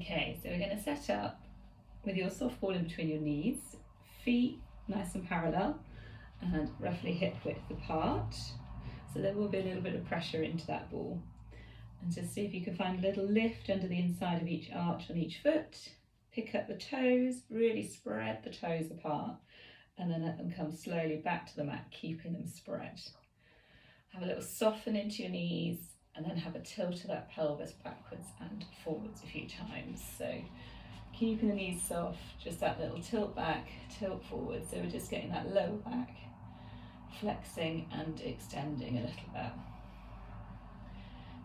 Okay, so we're going to set up with your soft ball in between your knees, feet nice and parallel and roughly hip width apart. So there will be a little bit of pressure into that ball. And just see if you can find a little lift under the inside of each arch on each foot. Pick up the toes, really spread the toes apart, and then let them come slowly back to the mat, keeping them spread. Have a little soften into your knees, and then have a tilt of that pelvis backwards and forwards a few times. So keeping the knees soft, just that little tilt back, tilt forward. So we're just getting that lower back, flexing and extending a little bit.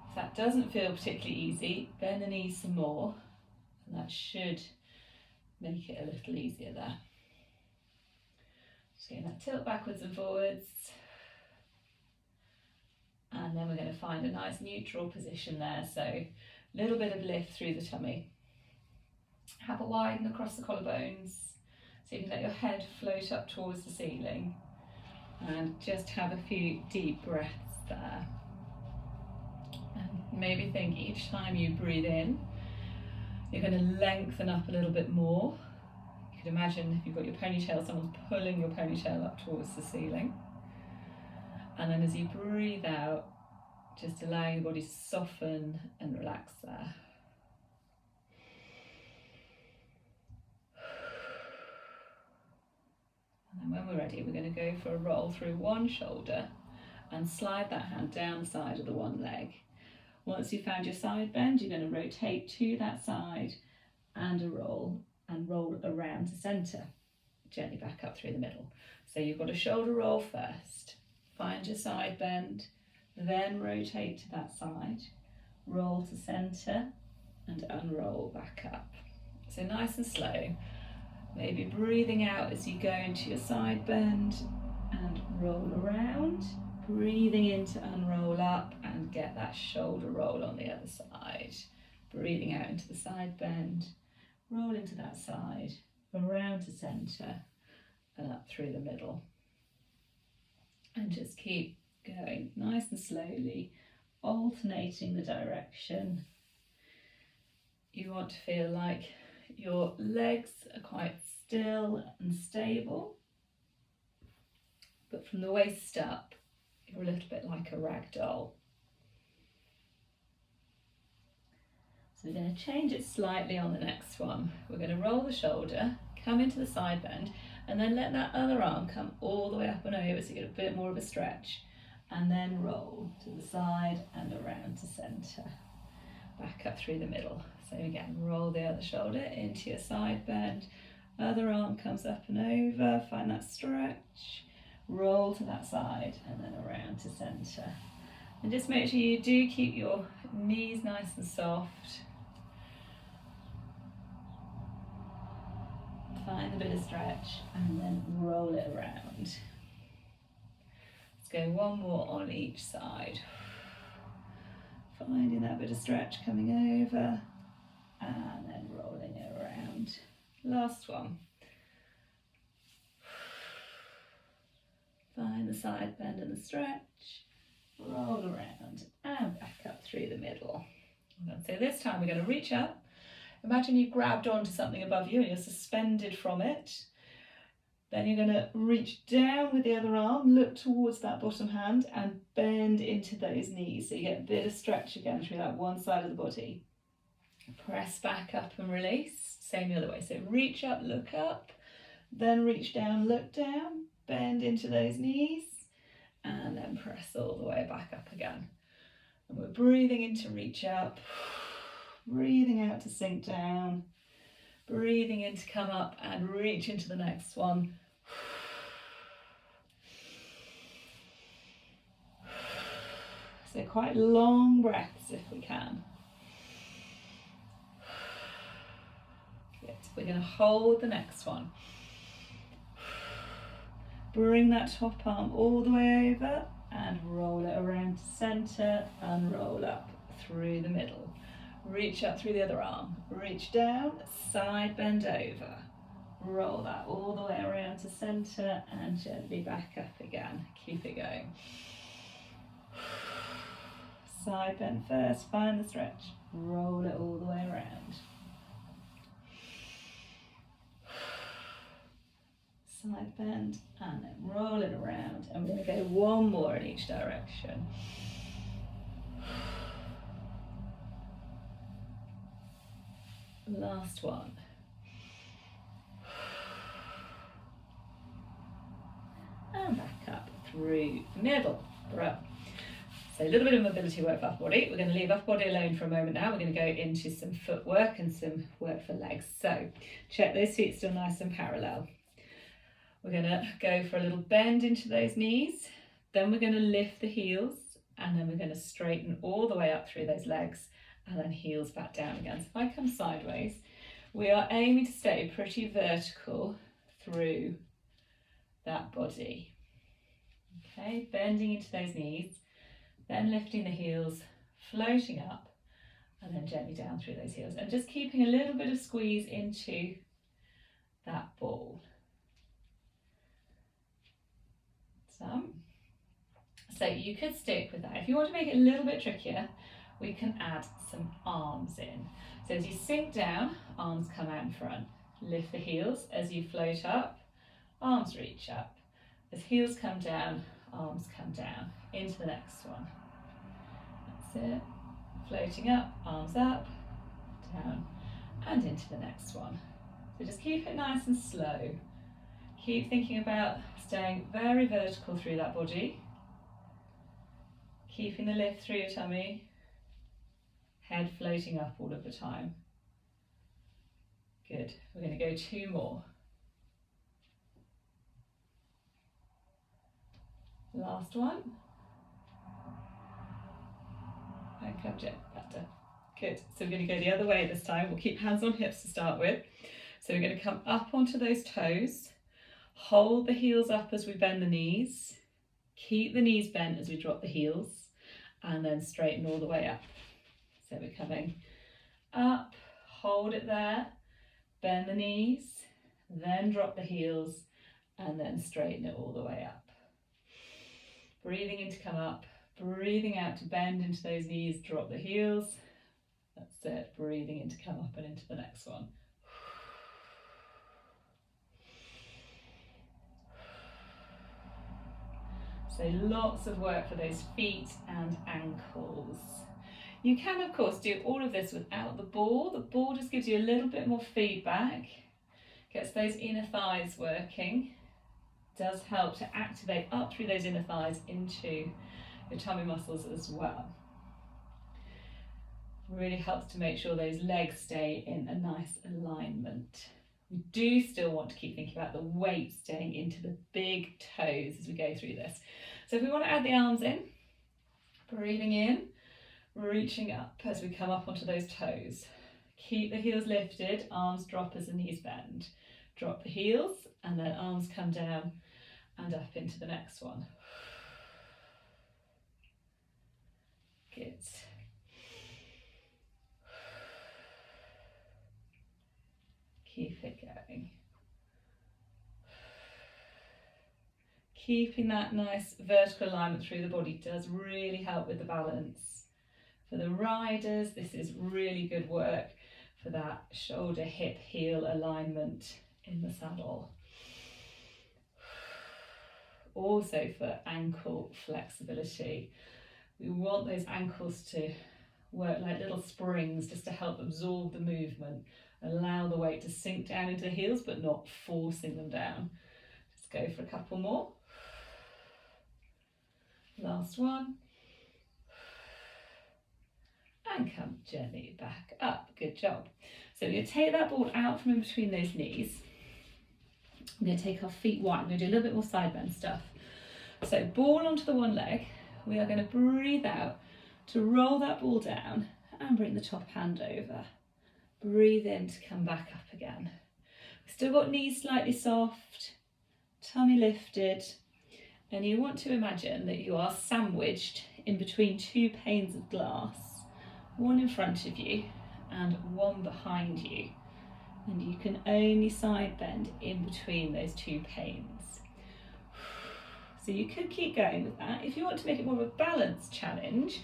If that doesn't feel particularly easy, bend the knees some more, and that should make it a little easier there. Just getting that tilt backwards and forwards. And then we're going to find a nice neutral position there. So a little bit of lift through the tummy. Have a widen across the collarbones, so you can let your head float up towards the ceiling. And just have a few deep breaths there. And maybe think each time you breathe in, you're going to lengthen up a little bit more. You could imagine if you've got your ponytail, someone's pulling your ponytail up towards the ceiling. And then as you breathe out, just allow your body to soften and relax there. And then when we're ready, we're going to go for a roll through one shoulder and slide that hand down the side of the one leg. Once you've found your side bend, you're going to rotate to that side and roll around to centre, gently back up through the middle. So you've got a shoulder roll first, find your side bend, then rotate to that side, roll to centre and unroll back up. So nice and slow, maybe breathing out as you go into your side bend and roll around, breathing in to unroll up and get that shoulder roll on the other side. Breathing out into the side bend, roll into that side, around to centre and up through the middle. And just keep going nice and slowly, alternating the direction. You want to feel like your legs are quite still and stable, but from the waist up, you're a little bit like a rag doll. So we're going to change it slightly on the next one. We're going to roll the shoulder, come into the side bend, and then let that other arm come all the way up and over so you get a bit more of a stretch. And then roll to the side and around to centre. Back up through the middle. So again, roll the other shoulder into your side bend. Other arm comes up and over, find that stretch. Roll to that side and then around to centre. And just make sure you do keep your knees nice and soft. Find a bit of stretch and then roll it around. Let's go one more on each side. Finding that bit of stretch coming over and then rolling it around. Last one. Find the side bend and the stretch, roll around and back up through the middle. And so this time we're going to reach up. Imagine you've grabbed onto something above you and you're suspended from it. Then you're going to reach down with the other arm, look towards that bottom hand and bend into those knees. So you get a bit of stretch again through that one side of the body. Press back up and release. Same the other way. So reach up, look up, then reach down, look down, bend into those knees and then press all the way back up again. And we're breathing in to reach up, breathing out to sink down, breathing in to come up and reach into the next one. So quite long breaths if we can. Good. We're going to hold the next one. Bring that top arm all the way over and roll it around to centre and roll up through the middle. Reach up through the other arm, reach down, side bend over. Roll that all the way around to centre and gently back up again. Keep it going. Side bend first, find the stretch. Roll it all the way around. side bend, and then roll it around. And we're going to go one more in each direction. Last one. And back up through the middle. Right. So a little bit of mobility work for upper body. We're going to leave upper body alone for a moment now. We're going to go into some footwork and some work for legs. So check those feet still nice and parallel. We're going to go for a little bend into those knees. Then we're going to lift the heels, and then we're going to straighten all the way up through those legs, and then heels back down again. So if I come sideways, we are aiming to stay pretty vertical through that body. Okay, bending into those knees, then lifting the heels, floating up, and then gently down through those heels, and just keeping a little bit of squeeze into that ball. So you could stick with that. If you want to make it a little bit trickier, we can add some arms in. So as you sink down, arms come out in front. Lift the heels. As you float up, arms reach up. As heels come down, arms come down. Into the next one. That's it. Floating up, arms up, down, and into the next one. So just keep it nice and slow. Keep thinking about staying very vertical through that body. Keeping the lift through your tummy. Head floating up all of the time. Good. We're going to go 2 more. Last one. And come gently back down. Good. So we're going to go the other way this time. We'll keep hands on hips to start with. So we're going to come up onto those toes. Hold the heels up as we bend the knees. Keep the knees bent as we drop the heels. And then straighten all the way up. So we're coming up, hold it there, bend the knees, then drop the heels, and then straighten it all the way up. Breathing in to come up, breathing out to bend into those knees, drop the heels. That's it, breathing in to come up and into the next one. So lots of work for those feet and ankles. You can, of course, do all of this without the ball. The ball just gives you a little bit more feedback, gets those inner thighs working, does help to activate up through those inner thighs into your tummy muscles as well. Really helps to make sure those legs stay in a nice alignment. We do still want to keep thinking about the weight staying into the big toes as we go through this. So if we want to add the arms in, breathing in, reaching up as we come up onto those toes. Keep the heels lifted, arms drop as the knees bend. Drop the heels and then arms come down and up into the next one. Good. Keep it going. Keeping that nice vertical alignment through the body does really help with the balance. For the riders, this is really good work for that shoulder, hip, heel alignment in the saddle. Also for ankle flexibility. We want those ankles to work like little springs just to help absorb the movement. Allow the weight to sink down into the heels but not forcing them down. Just go for a couple more. Last one. And come gently back up. Good job. So we're going to take that ball out from in between those knees. We're going to take our feet wide. We're going to do a little bit more side bend stuff. So ball onto the one leg. We are going to breathe out to roll that ball down and bring the top hand over. Breathe in to come back up again. We've still got knees slightly soft, tummy lifted, and you want to imagine that you are sandwiched in between 2 panes of glass, one in front of you and one behind you, and you can only side bend in between those 2 panes. So you could keep going with that. If you want to make it more of a balance challenge,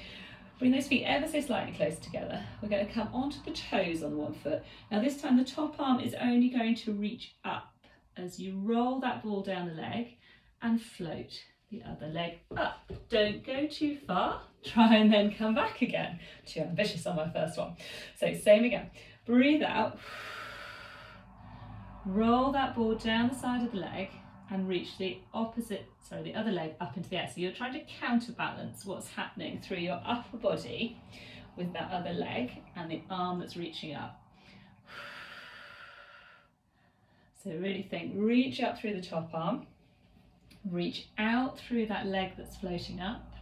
bring those feet ever so slightly close together. We're going to come onto the toes on one foot. Now this time the top arm is only going to reach up as you roll that ball down the leg and float the other leg up. Don't go too far. Try and then come back again. Too ambitious on my first one. So same again. Breathe out. Roll that ball down the side of the leg and reach the other leg up into the air. So you're trying to counterbalance what's happening through your upper body with that other leg and the arm that's reaching up. So really think, reach up through the top arm, reach out through that leg that's floating up,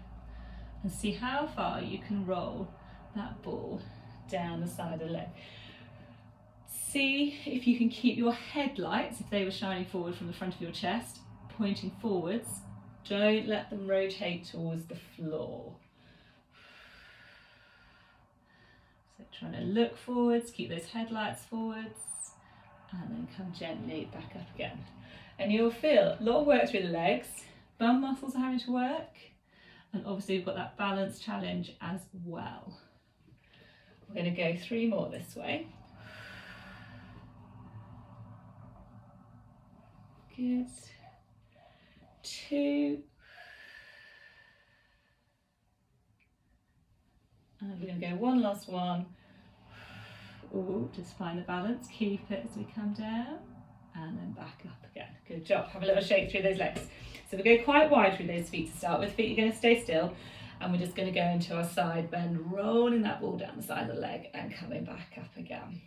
and see how far you can roll that ball down the side of the leg. See if you can keep your headlights, if they were shining forward from the front of your chest, pointing forwards. Don't let them rotate towards the floor. So trying to look forwards, keep those headlights forwards, and then come gently back up again. And you'll feel a lot of work through the legs, bum muscles are having to work, and obviously we've got that balance challenge as well. We're going to go 3 more this way. Good. 2. And we're going to go 1 last one. Ooh, just find the balance, keep it as we come down, and then back up again. Good job. Have a little shake through those legs. So we go quite wide through those feet to start with. Feet are going to stay still, and we're just going to go into our side bend, rolling that ball down the side of the leg and coming back up again.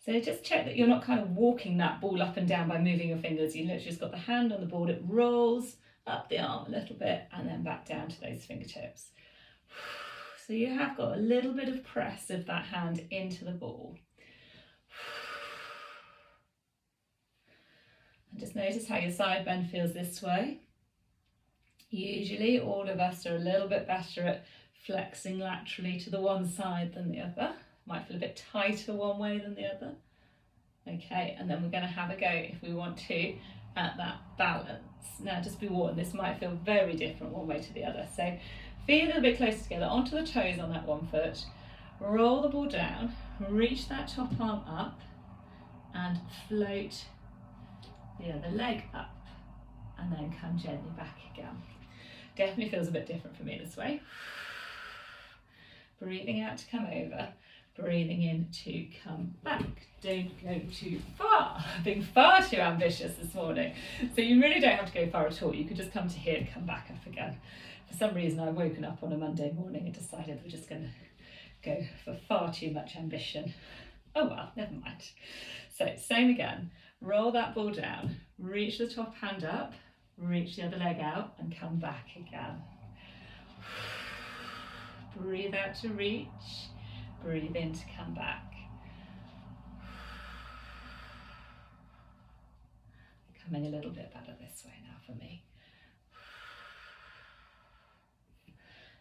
So just check that you're not kind of walking that ball up and down by moving your fingers. You literally just got the hand on the ball, it rolls up the arm a little bit and then back down to those fingertips. So you have got a little bit of press of that hand into the ball. And just notice how your side bend feels this way. Usually all of us are a little bit better at flexing laterally to the one side than the other. Might feel a bit tighter one way than the other. Okay, and then we're going to have a go, if we want to, at that balance. Now just be warned, this might feel very different one way to the other. So feet a little bit closer together, onto the toes on that one foot. Roll the ball down, reach that top arm up and float the other leg up. And then come gently back again. Definitely feels a bit different for me this way. Breathing out to come over. Breathing in to come back. Don't go too far. I'm being far too ambitious this morning. So you really don't have to go far at all. You could just come to here and come back up again. For some reason I've woken up on a Monday morning and decided we're just going to go for far too much ambition. Oh well, never mind. So same again. Roll that ball down. Reach the top hand up. Reach the other leg out and come back again. Breathe out to reach. Breathe in to come back. Coming a little bit better this way now for me.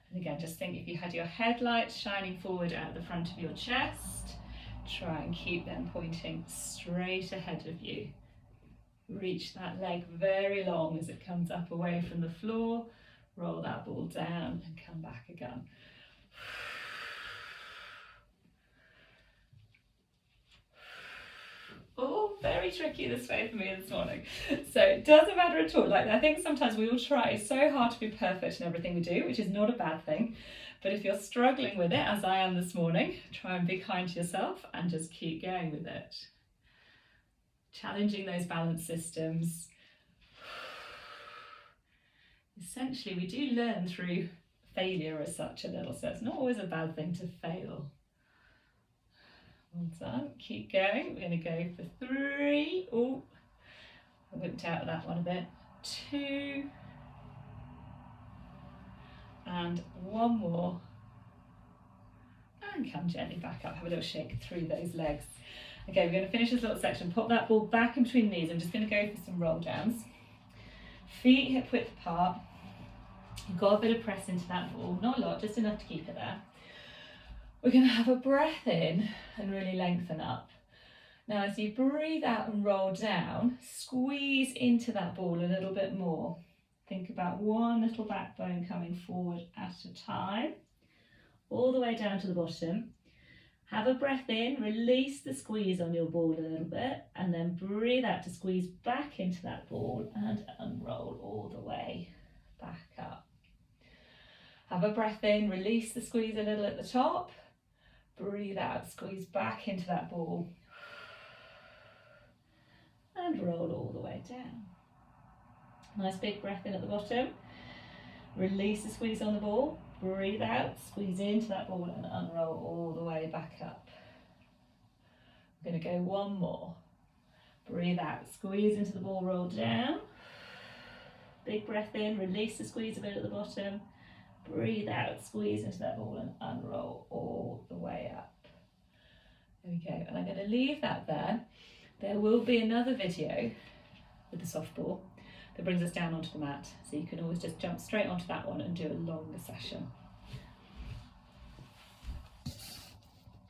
And again, just think if you had your headlights shining forward out the front of your chest, try and keep them pointing straight ahead of you. Reach that leg very long as it comes up away from the floor. Roll that ball down and come back again. Oh, very tricky this way for me this morning. So it doesn't matter at all. Like, I think sometimes we all try so hard to be perfect in everything we do, which is not a bad thing. But if you're struggling with it, as I am this morning, try and be kind to yourself and just keep going with it. Challenging those balance systems. Essentially, we do learn through failure as such a little, so it's not always a bad thing to fail. Well done, keep going. We're going to go for 3. Oh, I whipped out of that one a bit. 2. And 1 more. And come gently back up. Have a little shake through those legs. Okay, we're going to finish this little section. Pop that ball back in between the knees. I'm just going to go for some roll downs. Feet hip width apart. You've got a bit of press into that ball. Not a lot, just enough to keep it there. We're going to have a breath in and really lengthen up. Now as you breathe out and roll down, squeeze into that ball a little bit more. Think about one little backbone coming forward at a time, all the way down to the bottom. Have a breath in, release the squeeze on your ball a little bit, and then breathe out to squeeze back into that ball and unroll all the way back up. Have a breath in, release the squeeze a little at the top, breathe out, squeeze back into that ball, and roll all the way down. Nice big breath in at the bottom, release the squeeze on the ball, breathe out, squeeze into that ball and unroll all the way back up. We're going to go one more. Breathe out, squeeze into the ball, roll down. Big breath in, release the squeeze a bit at the bottom. Breathe out, squeeze into that ball and unroll all the way up. There we go. And I'm going to leave that there. There will be another video with the softball that brings us down onto the mat. So you can always just jump straight onto that one and do a longer session.